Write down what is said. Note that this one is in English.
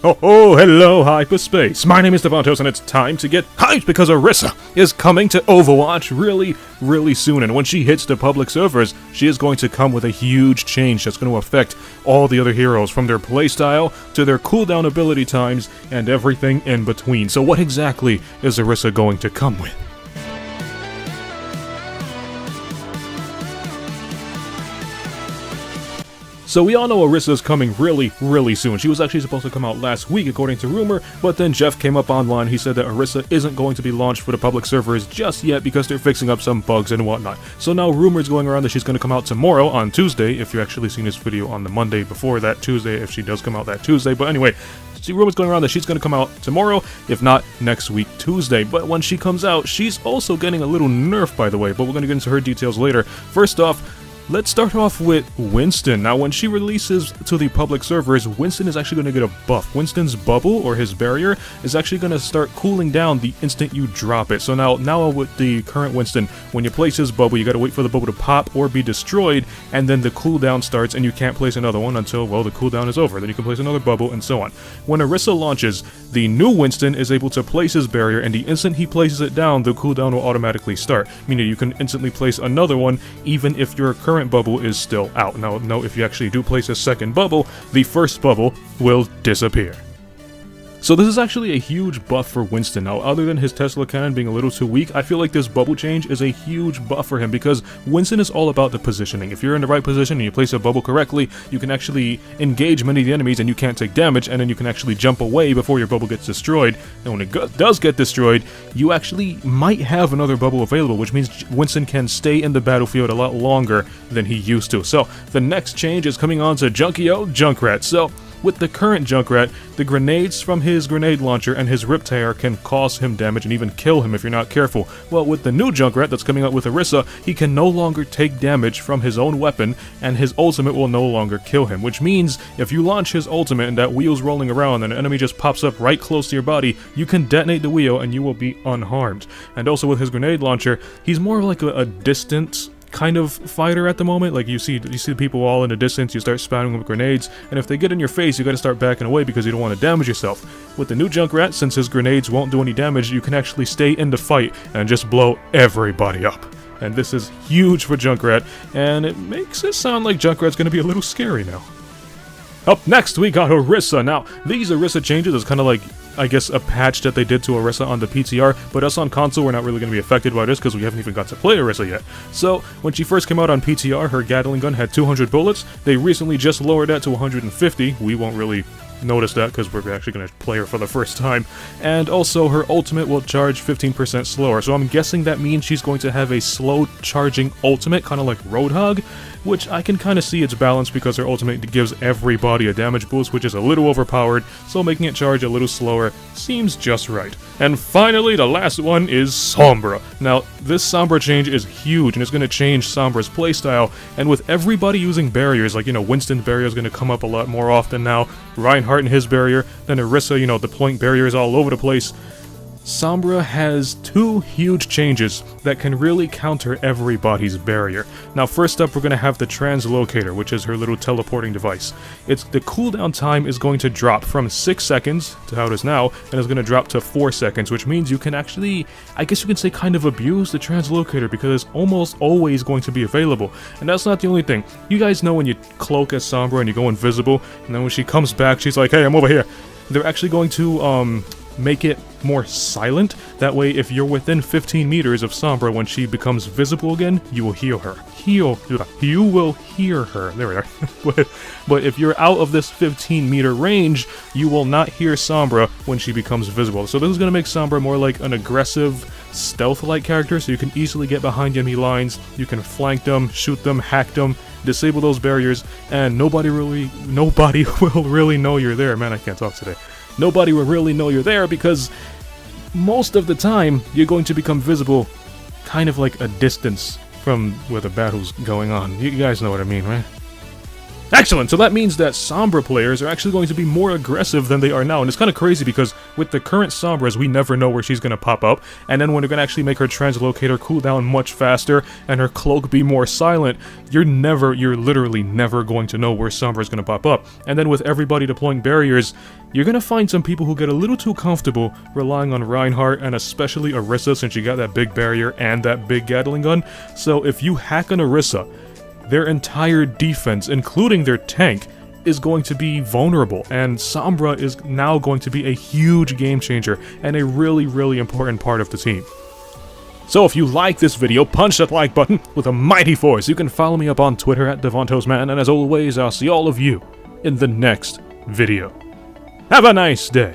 Oh, hello, hyperspace. My name is Davontos, and it's time to get hyped because Orisa is coming to Overwatch really soon. And when she hits the public servers, she is going to come with a huge change that's going to affect all the other heroes, from their playstyle to their cooldown ability times and everything in between. So what exactly is Orisa going to come with? So we all know Orisa is coming really soon. She was actually supposed to come out last week according to rumor, but then Jeff came up online. He said that Orisa isn't going to be launched for the public servers just yet because they're fixing up some bugs and whatnot. So now rumors going around that she's going to come out tomorrow on Tuesday, if you're actually seeing this video on the Monday before that Tuesday, if she does come out that Tuesday. But anyway, rumors going around that she's going to come out tomorrow, if not next week Tuesday. But when she comes out, she's also getting a little nerf, by the way, but we're going to get into her details later. First off, let's start off with Winston. Now, when she releases to the public servers, Winston is actually going to get a buff. Winston's bubble, or his barrier, is actually going to start cooling down the instant you drop it. So now with the current Winston, when you place his bubble, you got to wait for the bubble to pop or be destroyed, and then the cooldown starts, and you can't place another one until, well, the cooldown is over. Then you can place another bubble, and so on. When Orisa launches, the new Winston is able to place his barrier, and the instant he places it down, the cooldown will automatically start, meaning you can instantly place another one, even if your current bubble is still out. Now, note, if you actually do place a second bubble, the first bubble will disappear. So this is actually a huge buff for Winston. Now, other than his Tesla cannon being a little too weak, I feel like this bubble change is a huge buff for him because Winston is all about the positioning. If you're in the right position and you place a bubble correctly, you can actually engage many of the enemies and you can't take damage, and then you can actually jump away before your bubble gets destroyed. And when it does get destroyed, you actually might have another bubble available, which means Winston can stay in the battlefield a lot longer than he used to. So the next change is coming on to Junkrat. So with the current Junkrat, the grenades from his grenade launcher and his riptire can cause him damage and even kill him if you're not careful. Well, with the new Junkrat that's coming out with Orisa, he can no longer take damage from his own weapon, and his ultimate will no longer kill him, which means if you launch his ultimate and that wheel's rolling around and an enemy just pops up right close to your body, you can detonate the wheel and you will be unharmed. And also with his grenade launcher, he's more like a distant kind of fighter at the moment. Like you see the people all in the distance, you start spamming them with grenades, and if they get in your face, you gotta start backing away because you don't want to damage yourself. With the new Junkrat, since his grenades won't do any damage, you can actually stay in the fight and just blow everybody up. And this is huge for Junkrat, and it makes it sound like Junkrat's gonna be a little scary now. Up next, we got Orisa. Now, these Orisa changes is kind of like, I guess, a patch that they did to Orisa on the PTR, but us on console, we're not really going to be affected by this because we haven't even got to play Orisa yet. So, when she first came out on PTR, her Gatling gun had 200 bullets. They recently just lowered that to 150. We won't really notice that because we're actually going to play her for the first time. And also, her ultimate will charge 15% slower, so I'm guessing that means she's going to have a slow charging ultimate, kind of like Roadhog, which I can kind of see its balance because her ultimate gives everybody a damage boost, which is a little overpowered, so making it charge a little slower seems just right. And finally, the last one is Sombra. Now, this Sombra change is huge, and it's going to change Sombra's playstyle, and with everybody using barriers, like, Winston's barrier is going to come up a lot more often now, Reinhardt and his barrier, then Orisa, deploying barriers all over the place. Sombra has two huge changes that can really counter everybody's barrier. Now, first up, we're going to have the translocator, which is her little teleporting device. The cooldown time is going to drop from 6 seconds to how it is now, and it's going to drop to 4 seconds, which means you can actually, I guess you can say, kind of abuse the translocator because it's almost always going to be available. And that's not the only thing. You guys know when you cloak as Sombra and you go invisible, and then when she comes back, she's like, hey, I'm over here. They're actually going to, make it more silent. That way, if you're within 15 meters of Sombra when she becomes visible again, you will heal her. You will hear her. There we are. but if you're out of this 15-meter range, you will not hear Sombra when she becomes visible. So this is going to make Sombra more like an aggressive, stealth-like character, so you can easily get behind enemy lines, you can flank them, shoot them, hack them, disable those barriers, and nobody will really know you're there. Man, I can't talk today. Nobody will really know you're there because most of the time you're going to become visible kind of like a distance from where the battle's going on. You guys know what I mean, right? Excellent, so that means that Sombra players are actually going to be more aggressive than they are now, and it's kind of crazy because with the current Sombras, we never know where she's going to pop up, and then when they're going to actually make her translocator cool down much faster, and her cloak be more silent, you're literally never going to know where Sombra is going to pop up. And then with everybody deploying barriers, you're going to find some people who get a little too comfortable relying on Reinhardt, and especially Orisa since she got that big barrier and that big Gatling gun. So if you hack an Orisa, their entire defense, including their tank, is going to be vulnerable, and Sombra is now going to be a huge game changer and a really, really important part of the team. So if you like this video, punch that like button with a mighty force. You can follow me up on Twitter at DavantosMan, and as always, I'll see all of you in the next video. Have a nice day.